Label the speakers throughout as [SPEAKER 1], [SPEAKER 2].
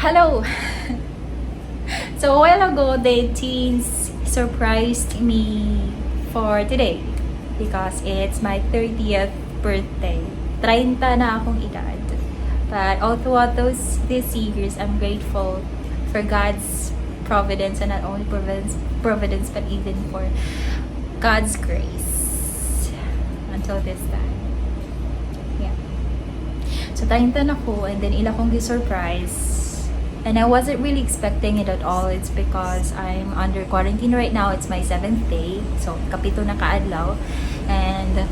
[SPEAKER 1] Hello! So a while ago, the teens surprised me for today because it's my 30th birthday. 30 na akong edad. But all throughout these years, I'm grateful for God's providence, and not only providence but even for God's grace until this time. Yeah. So 30 na ako, and then ila kong gi-surprise. And I wasn't really expecting it at all. It's because I'm under quarantine right now. It's my 7th day. So, kapito na kaadlaw. And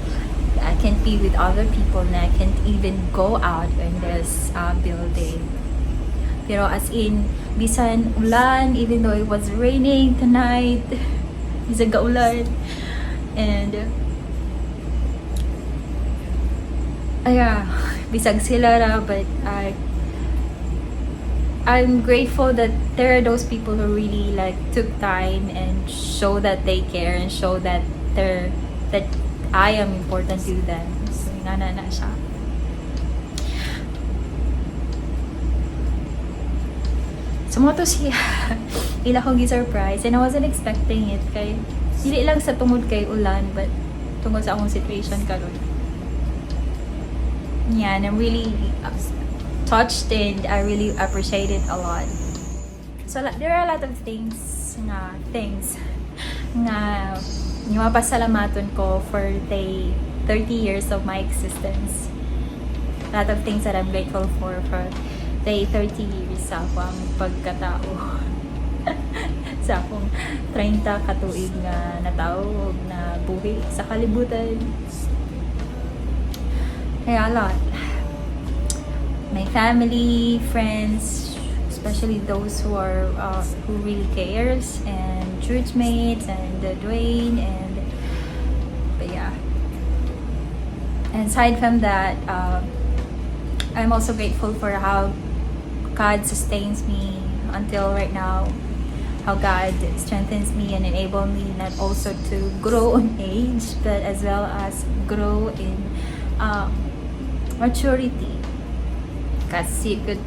[SPEAKER 1] I can't be with other people na I can't even go out in this building. Pero as in, bisan ulan, even though it was raining tonight, bisan kaulan. And, bisag sila ra, but I'm grateful that there are those people who really took time and show that they care and show that I am important to them. So, na siya. Sumoto siya. Ila ko gi-surprise and I wasn't expecting it kay dili lang sa tungod kay ulan but tungod sa akong situation karon. Yeah, and I'm really touched and I really appreciate it a lot. So there are a lot of things nga pasalamaton ko for the 30 years of my existence. A lot of things that I'm grateful for the 30 years sa akong pagkatao. Sa akong 30 katuig nga natao na buhi sa kalibutan. Kaya a lot. My family, friends, especially those who really cares, and church mates, and Dwayne, but yeah. And aside from that, I'm also grateful for how God sustains me until right now. How God strengthens me and enables me not also to grow in age, but as well as grow in maturity. Kasi you could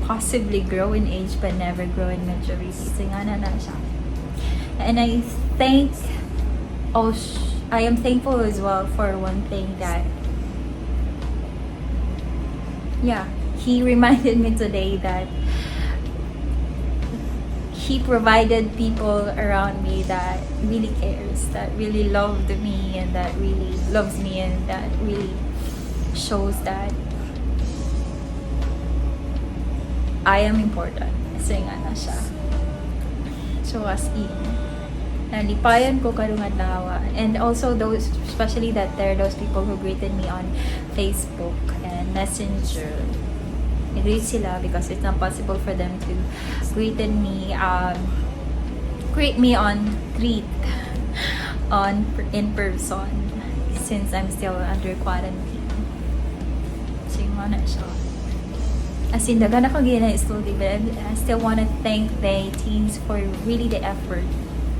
[SPEAKER 1] possibly grow in age but never grow in maturity. So nga na siya. And I am thankful as well for one thing that He reminded me today that He provided people around me that really cares, that really loved me, and that really loves me, and that really shows that I am important. So nga na siya. So as in, nalipayan ko karong adlaw. And also those, especially that there are those people who greeted me on Facebook and Messenger. I-greet sila because it's not possible for them to greet me in person since I'm still under quarantine. So nga na siya. As in, dagan ako gina-study, but I still want to thank the teens for really the effort.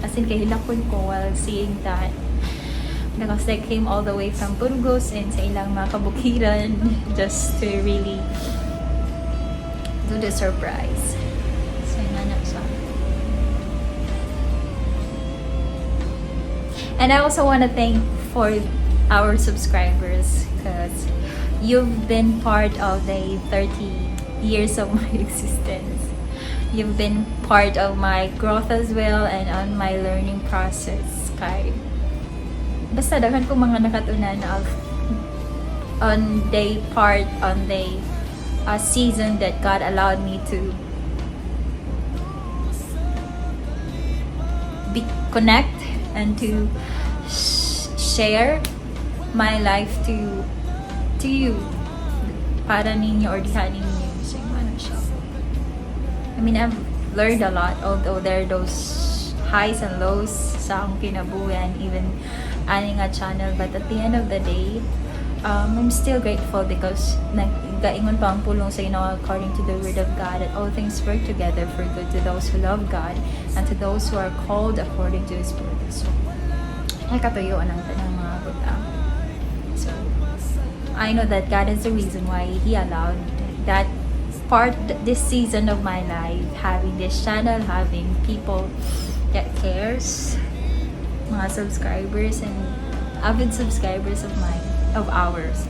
[SPEAKER 1] As in, kahilakon ko while seeing that. Because they came all the way from Burgos and sa ilang mga kabukiran just to really do the surprise. So, yun na siya. And I also want to thank for our subscribers because you've been part of the 30 years of my existence. You've been part of my growth as well and on my learning process. Kay basta daghan ko mga nakatunan on the season that God allowed me to connect and to share my life to you para ninyo or diha ninyo. I mean, I've learned a lot, although there are those highs and lows sa akong kinabuhi, even ani nga channel. But at the end of the day, I'm still grateful because nagaingon pa ang pulong sa inyo according to the word of God that all things work together for good to those who love God and to those who are called according to His purpose. So, ay katuyo ang tanang mga butang. So, I know that God is the reason why He allowed that part this season of my life, having this channel, having people that cares, mga subscribers and avid subscribers of mine, of ours.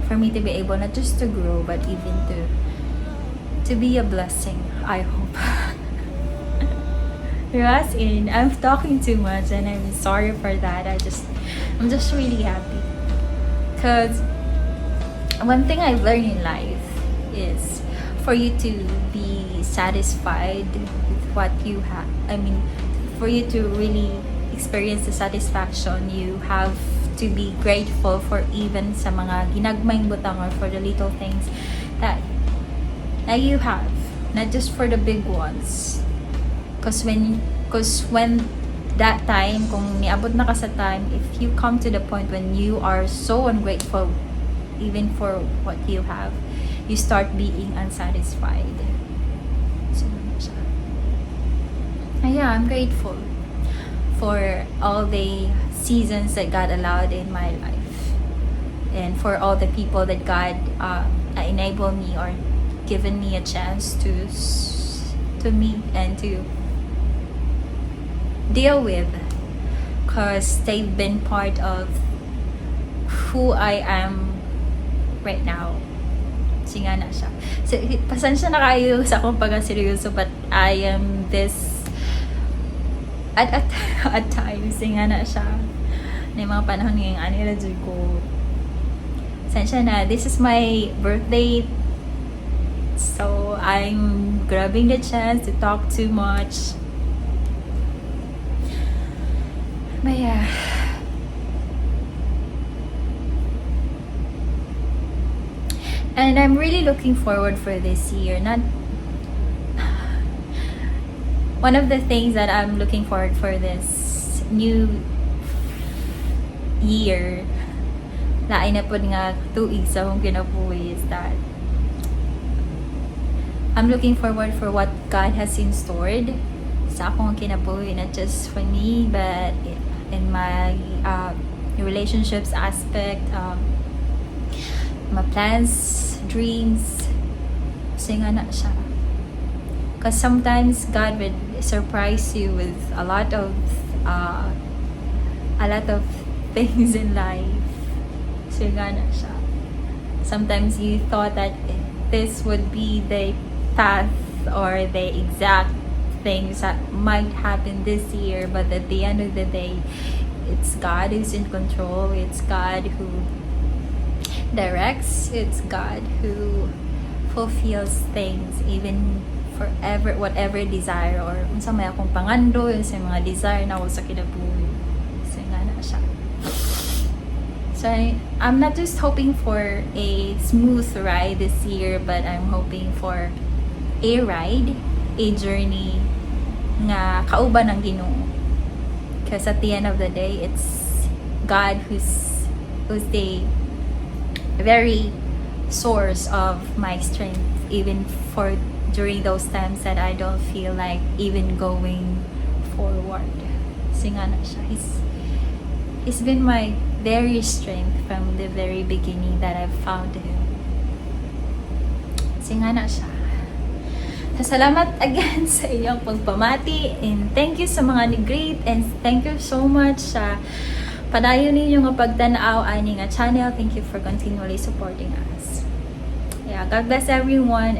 [SPEAKER 1] For me to be able not just to grow, but even to be a blessing, I hope. Yes, and I'm talking too much and I'm sorry for that. I'm just really happy. Because one thing I've learned in life is for you to be satisfied with what you have. I mean, for you to really experience the satisfaction, you have to be grateful for even sa mga ginagmayng butang or for the little things that you have. Not just for the big ones. Because when that time, kung niabot na ka sa time, if you come to the point when you are so ungrateful even for what you have, you start being unsatisfied. So, yeah, I'm grateful for all the seasons that God allowed in my life, and for all the people that God enabled me or given me a chance to meet and to deal with, because they've been part of who I am right now. Kasi nga na siya. So, pasensya na kayo sa akong pag-seryoso, but I am this at times. Kasi nga na siya. Na mga panahon ngayong anila dyan ko. Pasensya na. This is my birthday. So, I'm grabbing the chance to talk too much. But yeah. And I'm really looking forward for this year. One of the things that I'm looking forward for this new year, lain na po nga tuig sa akong kinabuhi, is that I'm looking forward for what God has in store sa akong kinabuhi, not just for me, but in my relationships aspect, my plans, dreams. Kasi nga na siya. Because sometimes God would surprise you with a lot of things in life. So nga na siya. Sometimes you thought that this would be the path or the exact things that might happen this year, but at the end of the day, it's God who's in control. It's God who directs. It's God who fulfills things, even forever, whatever desire or unsa may akong pangando, yun sa mga desire na ako sa kinabuhi. So nga na siya. So I'm not just hoping for a smooth ride this year, but I'm hoping for a ride, a journey nga kauban ng Ginoo. Because at the end of the day, it's God who's the very source of my strength, even for during those times that I don't feel like even going forward. Kasi nga na siya. He's been my very strength from the very beginning that I've found Him. Kasi nga na siya. So, salamat again sa iyong pagpamati, and thank you sa mga ni-greet, and thank you so much sa padayon ninyo nga pagtanaw ani nga channel. Thank you for continually supporting us. Yeah, God bless everyone.